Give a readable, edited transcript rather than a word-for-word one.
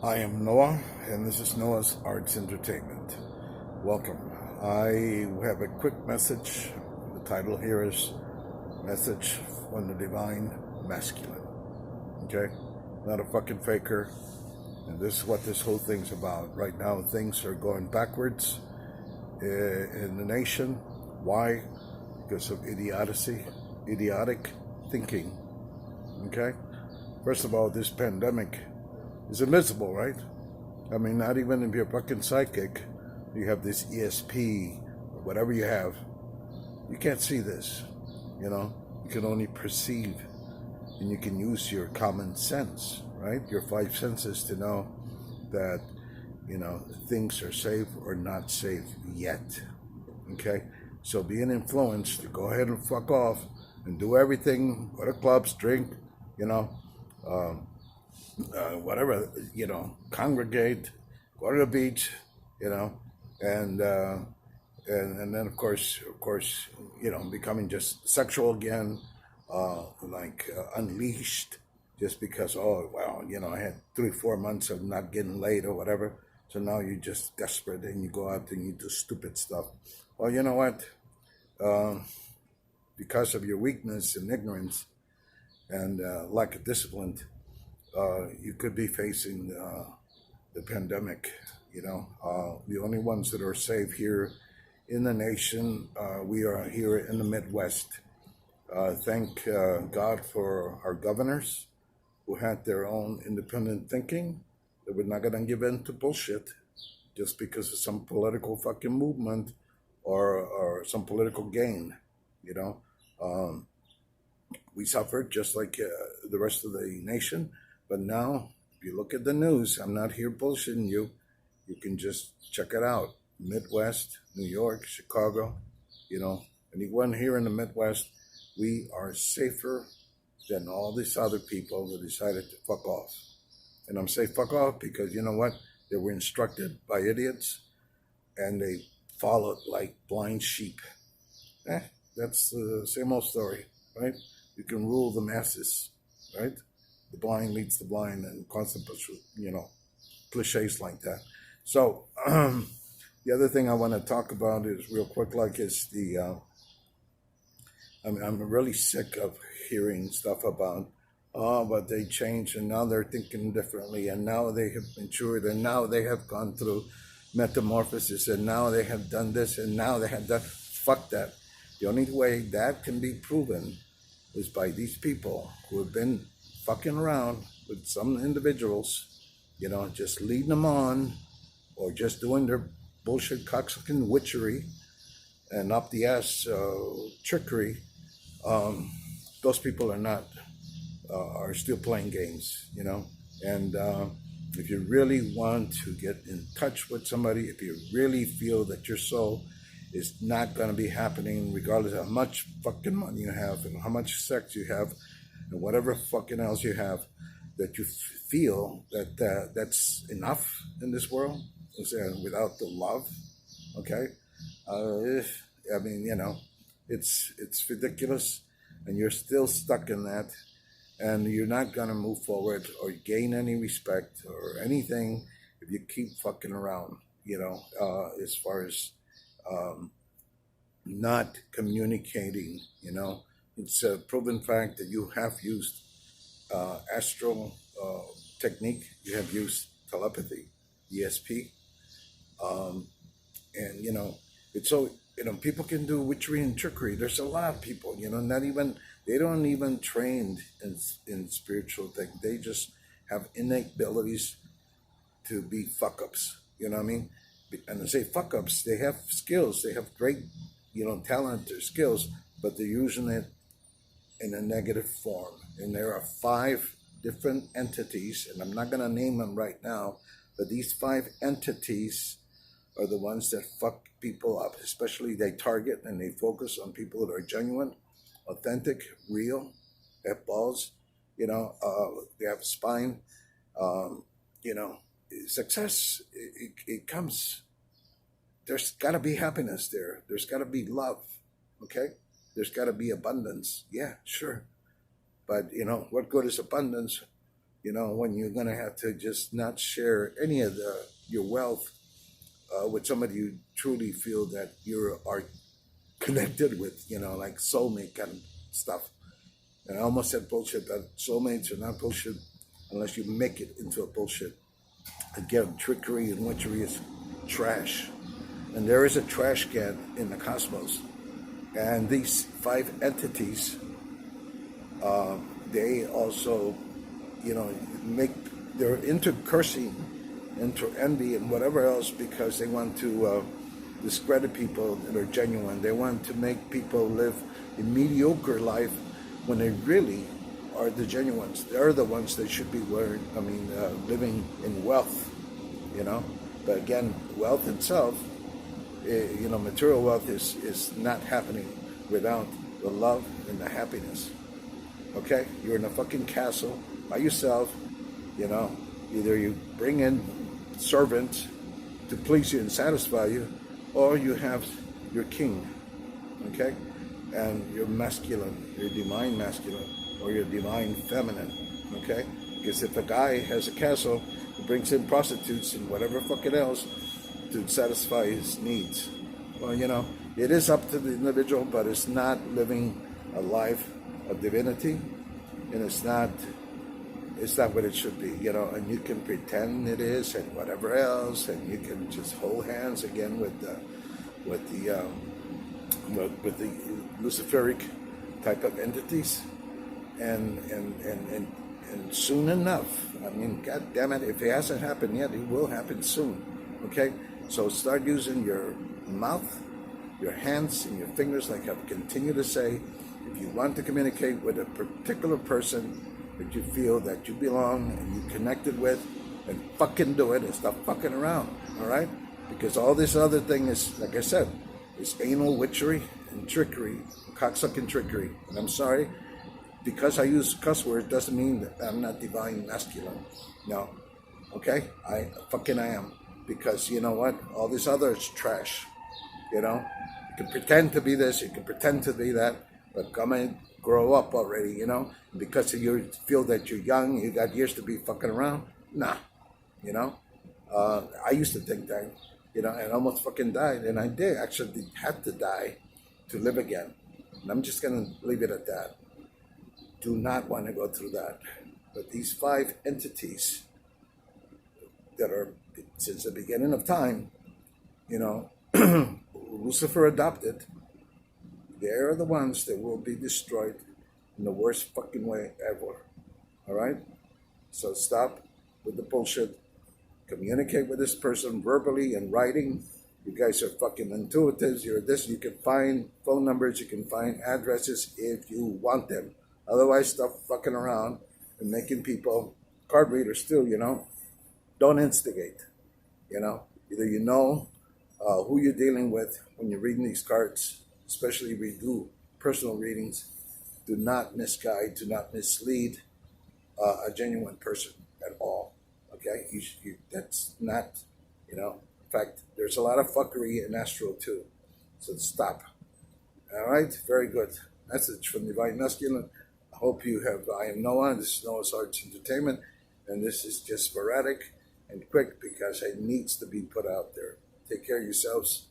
I am Noah, and this is Noah's Arts Entertainment. Welcome. I have a quick message. The title here is Message from the Divine Masculine. Okay? Not a fucking faker. And this is what this whole thing's about. Right now, things are going backwards in the nation. Why? Because of idiotic thinking. Okay? First of all, this pandemic is invisible, right? I mean, not even if you're fucking psychic, you have this ESP or whatever you have, you can't see this, you know? You can only perceive, and you can use your common sense, right? Your five senses to know that, things are safe or not safe yet, okay? So being influenced to go ahead and fuck off and do everything, go to clubs, drink, um, whatever, congregate, go to the beach, you know, and uh, and then of course, becoming just sexual again, unleashed, just because I had 3 4 months of not getting laid or whatever, so now you're just desperate and you go out and you do stupid stuff. Well, you know what? Um, because of your weakness and ignorance and lack of discipline, you could be facing the pandemic. The only ones that are safe here in the nation, we are here in the Midwest. Thank God for our governors who had their own independent thinking. They were not going to give in to bullshit just because of some political fucking movement or some political gain. You know, um, we suffered just like the rest of the nation. But now, if you look at the news, I'm not here bullshitting you. You can just check it out. Midwest, New York, Chicago, anyone here in the Midwest, we are safer than all these other people that decided to fuck off. And I'm saying fuck off because you know what? They were instructed by idiots and they followed like blind sheep. That's the same old story, right? You can rule the masses, right? The blind leads the blind, and constant, cliches like that. So the other thing I want to talk about is real quick, is I'm really sick of hearing stuff about, but they changed and now they're thinking differently, and now they have matured, and now they have gone through metamorphosis, and now they have done this, and now they have done. Fuck that. The only way that can be proven is by these people who have been fucking around with some individuals, just leading them on or just doing their bullshit cocksucking witchery and up the ass trickery. Those people are still playing games, and if you really want to get in touch with somebody, if you really feel that your soul is not going to be happening regardless of how much fucking money you have and how much sex you have and whatever fucking else you have, that you feel that that's enough in this world without the love. Okay. I mean, it's ridiculous, and you're still stuck in that, and you're not gonna move forward or gain any respect or anything if you keep fucking around. As far as not communicating. It's a proven fact that you have used astral technique, you have used telepathy, ESP, um, and it's so people can do witchery and trickery. There's a lot of people, not even they don't even train in spiritual thing. They just have innate abilities to be fuck ups. You know what I mean? And I say fuck ups. They have skills. They have great, talent or skills, but they're using it in a negative form. And there are 5 different entities, and I'm not going to name them right now, but these 5 entities are the ones that fuck people up. Especially they target and they focus on people that are genuine, authentic, real, have balls, they have a spine. Um, you know, Success, it comes, there's got to be happiness there. There's got to be love, okay? There's got to be abundance. Yeah, sure. But, what good is abundance when you're going to have to just not share any of your wealth with somebody you truly feel that you are connected with, like soulmate kind of stuff. And I almost said bullshit, that soulmates are not bullshit unless you make it into a bullshit. Again, trickery and witchery is trash. And there is a trash can in the cosmos. And these five entities, they also, they're into cursing, into envy, and whatever else because they want to discredit people that are genuine. They want to make people live a mediocre life when they really are the genuines. They're the ones that should be living in wealth, But again, wealth itself, material wealth is not happening without the love and the happiness. Okay? You're in a fucking castle by yourself, Either you bring in servants to please you and satisfy you, or you have your king, okay? And you're masculine, you're divine masculine, or you're divine feminine, okay? Because if a guy has a castle, he brings in prostitutes and whatever fucking else to satisfy his needs. Well, it is up to the individual, but it's not living a life of divinity, and it's not what it should be, and you can pretend it is and whatever else, and you can just hold hands again with the Luciferic type of entities, and soon enough, God damn it, if it hasn't happened yet, it will happen soon. Okay, so start using your mouth, your hands, and your fingers, like I've continued to say. If you want to communicate with a particular person that you feel that you belong and you connected with, and fucking do it and stop fucking around, all right? Because all this other thing is, like I said, is anal witchery and trickery, cocksucking trickery. And I'm sorry, because I use cuss words doesn't mean that I'm not divine masculine. No, okay? I am. Because you know what? All this other is trash, You can pretend to be this, you can pretend to be that, but come and grow up already, Because you feel that you're young, you got years to be fucking around. Nah, I used to think that, and almost fucking died, and I did actually have to die to live again. And I'm just gonna leave it at that. Do not want to go through that. But these five entities that are since the beginning of time, Lucifer adopted, they're the ones that will be destroyed in the worst fucking way ever. All right? So stop with the bullshit. Communicate with this person verbally and writing. You guys are fucking intuitives. You're this. You can find phone numbers. You can find addresses if you want them. Otherwise, stop fucking around and making people card readers too, Don't instigate, Either who you're dealing with when you're reading these cards, especially if you do personal readings. Do not misguide, do not mislead a genuine person at all. Okay, that's not, In fact, there's a lot of fuckery in astral too. So stop. All right, very good. Message from Divine Masculine. I hope you have. I am Noah. This is Noah's Arts Entertainment, and this is just sporadic and quick because it needs to be put out there. Take care of yourselves.